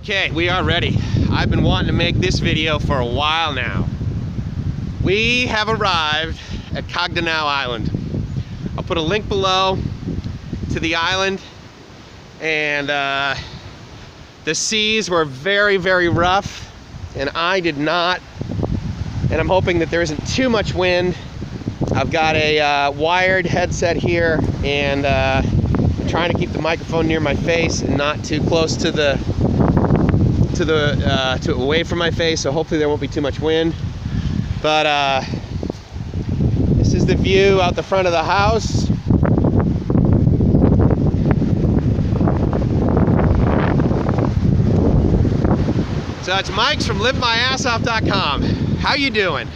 Okay, we are ready. I've been wanting to make this video for a while now. We have arrived at Cagdanao Island. I'll put a link below to the island, and the seas were very, very rough, and I did not, and I'm hoping that there isn't too much wind. I've got a wired headset here, and I'm trying to keep the microphone near my face and not too close to away from my face, so hopefully there won't be too much wind. But this is the view out the front of the house. So it's Mike's from LiveMyAssOff.com. How you doing?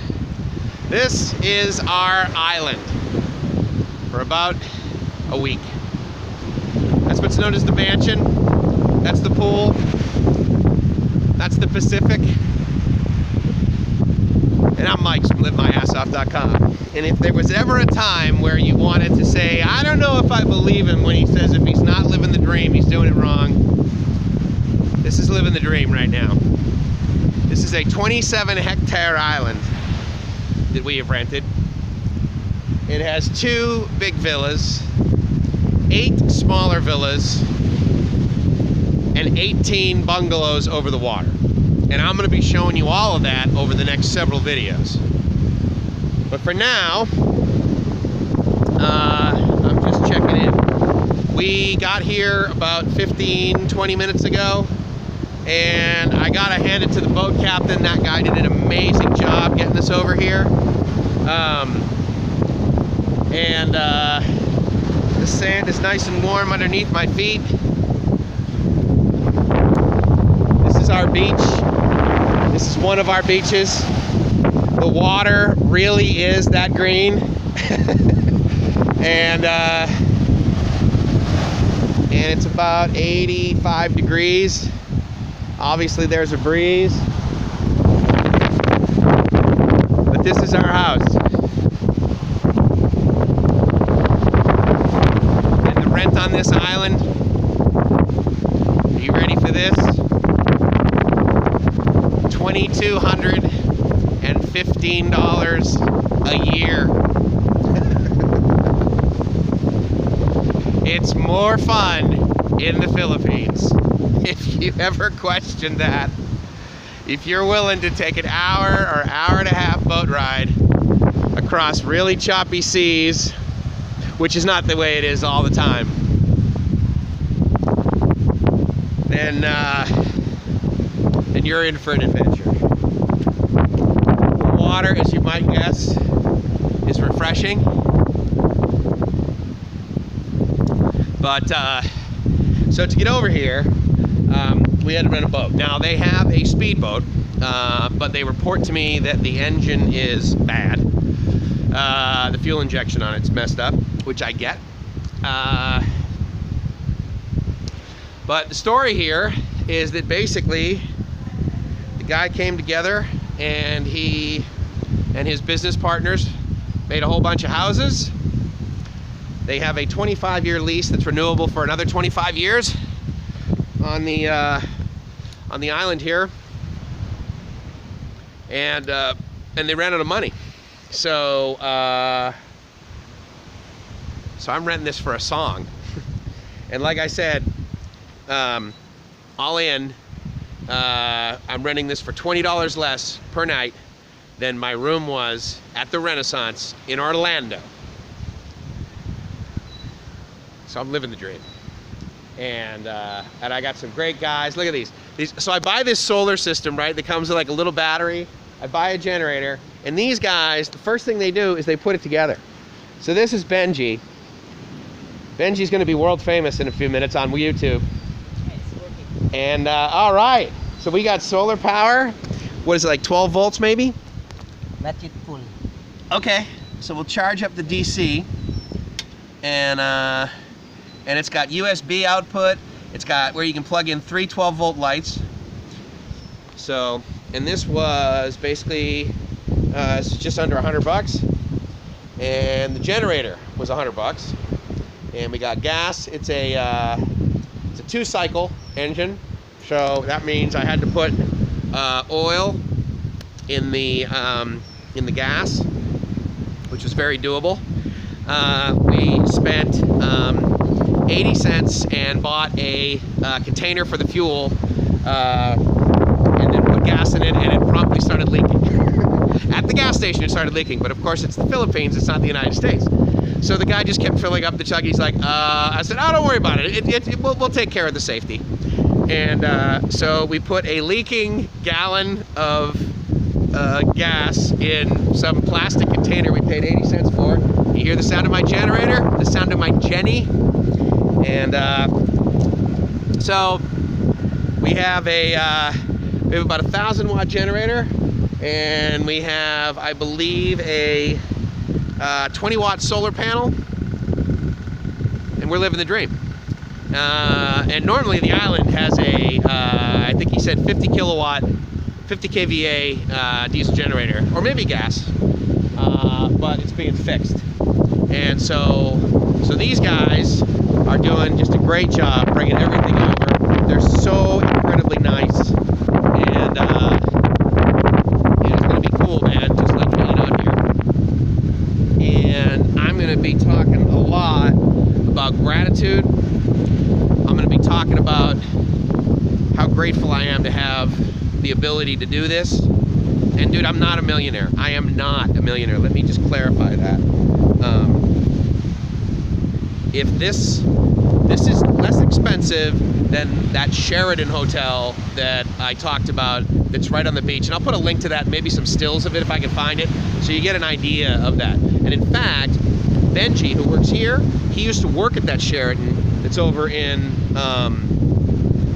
This is our island for about a week. That's what's known as the mansion. That's the pool. That's the Pacific. And I'm Mike from LiveMyAssOff.com. And if there was ever a time where you wanted to say, I don't know if I believe him when he says if he's not living the dream, he's doing it wrong, this is living the dream right now. This is a 27-hectare island that we have rented. It has 2 big villas, 8 smaller villas, and 18 bungalows over the water. And I'm going to be showing you all of that over the next several videos. But for now, I'm just checking in. We got here about 15-20 minutes ago, and I gotta hand it to the boat captain. That guy did an amazing job getting us over here. The sand is nice and warm underneath my feet. This is our beach. This is one of our beaches. The water really is that green. and it's about 85 degrees. Obviously there's a breeze. But this is our house. And the rent on this island, are you ready for this? $2,215 a year. It's more fun in the Philippines. If you ever question that, if you're willing to take an hour or hour and a half boat ride across really choppy seas, which is not the way it is all the time, then you're in for an adventure. The water, as you might guess, is refreshing. But so to get over here, we had to rent a boat. Now they have a speedboat, but they report to me that the engine is bad. The fuel injection on it's messed up, which I get. But the story here is that basically the guy came together and he and his business partners made a whole bunch of houses. They have a 25-year lease that's renewable for another 25 years on the island here, and they ran out of money. So I'm renting this for a song. And like I said, all in, I'm renting this for $20 less per night than my room was at the Renaissance in Orlando. So I'm living the dream. And I got some great guys. Look at these. So I buy this solar system, right, that comes with like a little battery. I buy a generator, and these guys, the first thing they do is they put it together. So this is Benji. Benji's gonna be world famous in a few minutes on YouTube. And all right, so we got solar power. What is it, like 12 volts maybe? Not yet full. Okay, so we'll charge up the DC, and it's got USB output. It's got where you can plug in 3 12-volt lights. So, and this was basically it's just under $100, and the generator was $100. And we got gas. It's a 2-cycle engine, So that means I had to put oil in the gas, which was very doable. We spent 80 cents and bought a container for the fuel, and then put gas in it, and it promptly started leaking. At the gas station it started leaking, but of course it's the Philippines, it's not the United States. So the guy just kept filling up the chug. He's like, I said, oh, don't worry about it. We'll take care of the safety. And so we put a leaking gallon of gas in some plastic container we paid 80 cents for. You hear the sound of my generator, the sound of my Jenny. And so we have about a 1,000-watt generator, and we have, I believe, a 20-watt solar panel, and we're living the dream. And normally the island has a, I think he said 50 kilowatt, 50 kVA diesel generator, or maybe gas, but it's being fixed. And so these guys are doing just a great job bringing everything over. They're so incredibly nice, and it's gonna be cool, man, just like hanging out here. And I'm gonna be talking a lot about gratitude. I'm gonna be talking about how grateful I am to have the ability to do this. And dude, I'm not a millionaire. I am not a millionaire. Let me just clarify that. If this is less expensive than that Sheridan hotel that I talked about that's right on the beach, and I'll put a link to that, maybe some stills of it if I can find it, so you get an idea of that. And in fact, Benji, who works here, he used to work at that Sheridan that's over in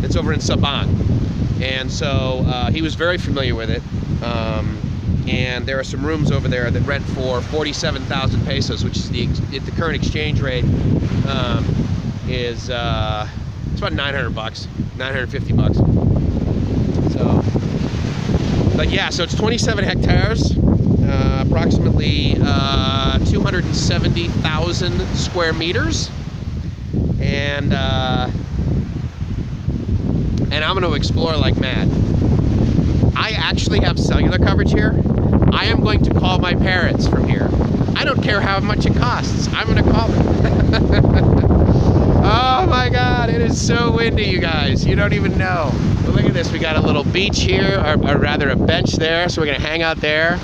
Sabang, and so he was very familiar with it. And there are some rooms over there that rent for 47,000 pesos, which is at the current exchange rate is it's about 900 bucks, 950 bucks. So, but yeah, so it's 27 hectares, approximately 270,000 square meters, and I'm going to explore like mad. I actually have cellular coverage here. I am going to call my parents from here. I don't care how much it costs. I'm going to call them. Oh my God, it is so windy, you guys. You don't even know. But look at this. We got a little beach here, or rather a bench there, so we're going to hang out there.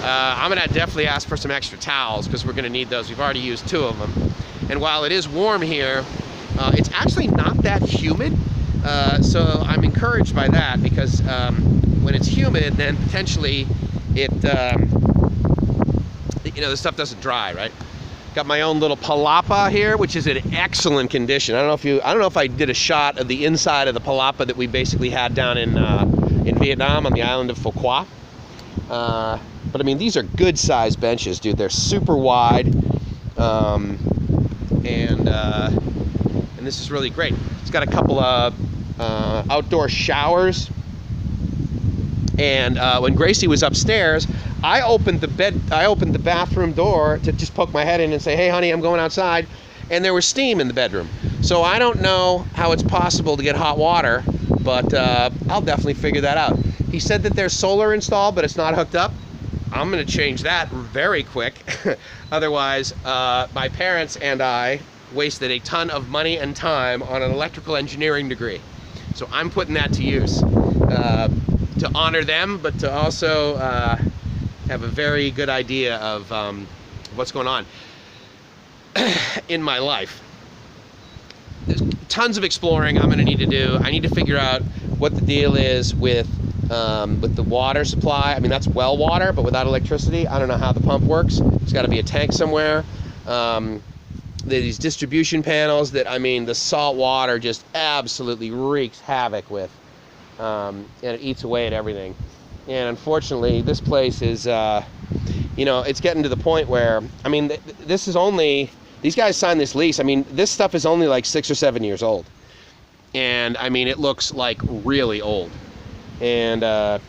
I'm going to definitely ask for some extra towels because we're going to need those. We've already used 2 of them. And while it is warm here, it's actually not that humid. So I'm encouraged by that, because when it's humid, then potentially it, the stuff doesn't dry, right? Got my own little palapa here, which is in excellent condition. I don't know if I did a shot of the inside of the palapa that we basically had down in Vietnam on the island of Phu Quoc. But I mean, these are good sized benches, dude. They're super wide, and this is really great. It's got a couple of outdoor showers. And when Gracie was upstairs, I opened the bathroom door to just poke my head in and say, hey honey, I'm going outside, and there was steam in the bedroom. So I don't know how it's possible to get hot water, but I'll definitely figure that out. He said that there's solar installed, but it's not hooked up. I'm gonna change that very quick. Otherwise, my parents and I wasted a ton of money and time on an electrical engineering degree. So I'm putting that to use. To honor them, but to also have a very good idea of what's going on in my life. There's tons of exploring I'm going to need to do. I need to figure out what the deal is with the water supply. I mean, that's well water, but without electricity, I don't know how the pump works. There's got to be a tank somewhere. These distribution panels that, I mean, the salt water just absolutely wreaks havoc with. And it eats away at everything. And unfortunately, this place is, it's getting to the point where, I mean, this is only, these guys signed this lease. I mean, this stuff is only like 6 or 7 years old. And I mean, it looks like really old. And, but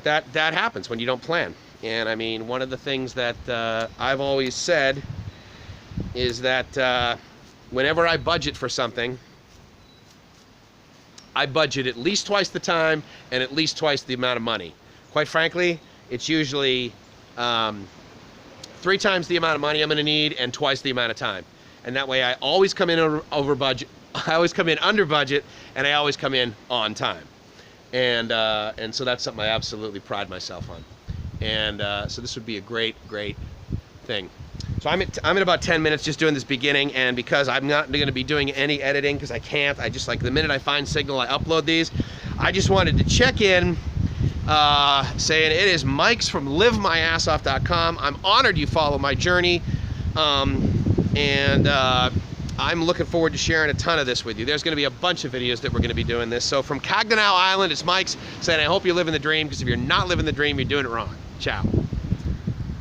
that happens when you don't plan. And I mean, one of the things that I've always said is that whenever I budget for something, I budget at least twice the time and at least twice the amount of money. Quite frankly, it's usually 3 times the amount of money I'm going to need and twice the amount of time. And that way I always come in over budget. I always come in under budget, and I always come in on time. And so that's something I absolutely pride myself on. And so this would be a great thing. So I'm at about 10 minutes just doing this beginning, and because I'm not going to be doing any editing because I can't, I just, like, the minute I find signal I upload these. I just wanted to check in saying it is Mike's from livemyassoff.com. I'm honored you follow my journey, and I'm looking forward to sharing a ton of this with you. There's going to be a bunch of videos that we're going to be doing this. So from Cagdanao Island, it's Mike's saying I hope you're living the dream, because if you're not living the dream, you're doing it wrong. Ciao.